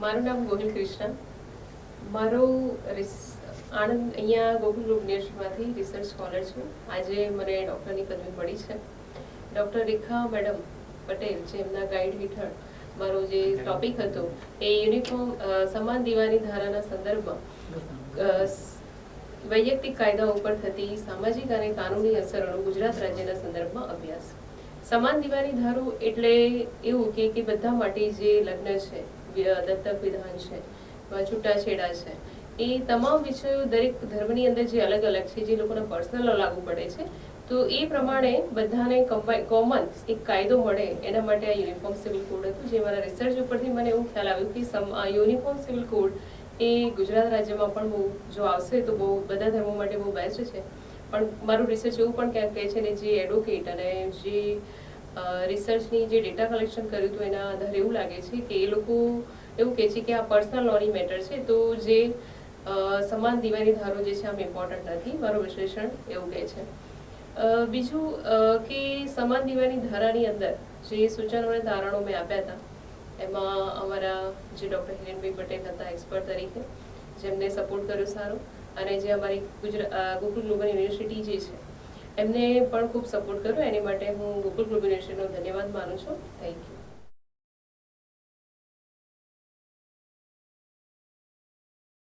મારું નામ ગોહિલ કૃષ્ણ. મારું આણંદ અહીંયા ગોકુલ ગ્રુપ યુનિવર્સિટીમાંથી રિસર્ચ સ્કોલર છું. આજે મને ડૉક્ટરની પદવી મળી છે. ડૉક્ટર રેખા મેડમ પટેલ જેમના ગાઈડ હેઠળ મારો જે ટોપિક હતો એ યુનિફોર્મ સમાન દીવાની ધારાના સંદર્ભમાં વૈયક્તિક કાયદાઓ ઉપર થતી સામાજિક અને કાનૂની અસરોનો ગુજરાત રાજ્યના સંદર્ભમાં અભ્યાસ. સમાન દીવાની ધારો એટલે એવું કે બધા માટે જે લગ્ન છે, દત્તક વિધાન છે, છૂટાછેડા છે, એ તમામ વિષયો દરેક ધર્મની અંદર જે અલગ અલગ છે, જે લોકોના પર્સનલ લાગુ પડે છે, તો એ પ્રમાણે બધાને કોમન એક કાયદો મળે એના માટે આ યુનિફોર્મ સિવિલ કોડ હતું. જે મારા રિસર્ચ ઉપરથી મને એવું ખ્યાલ આવ્યું કે યુનિફોર્મ સિવિલ કોડ એ ગુજરાત રાજ્યમાં પણ બહુ જો આવશે તો બહુ બધા ધર્મો માટે બહુ બેસ્ટ છે. પણ મારું રિસર્ચ એવું પણ ક્યાંક કહે છે ને, જે એડવોકેટ અને જે રિસર્ચની જે ડેટા કલેક્શન કર્યું હતું એના આધારે એવું લાગે છે કે એ લોકો એવું કહે છે કે આ પર્સનલ લોની મેટર છે, તો જે સમાન દીવાની ધારો જે છે આમ ઇમ્પોર્ટન્ટ નથી. મારું વિશ્લેષણ એવું કહે છે. બીજું કે સમાન દીવાની ધારાની અંદર જે સૂચનો અને તારણો મેં આપ્યા હતા એમાં અમારા જે ડૉક્ટર હિરેનભાઈ પટેલ હતા એક્સપર્ટ તરીકે, જેમને સપોર્ટ કર્યો સારો, અને જે અમારી ગોકુલ ગ્લોબલ યુનિવર્સિટી જે છે એમને પણ ખૂબ સપોર્ટ કર્યો. એની માટે હું ગોકુલ ગ્લોબલ યુનિવર્સિટીનો ધન્યવાદ માનું છું. Thank you.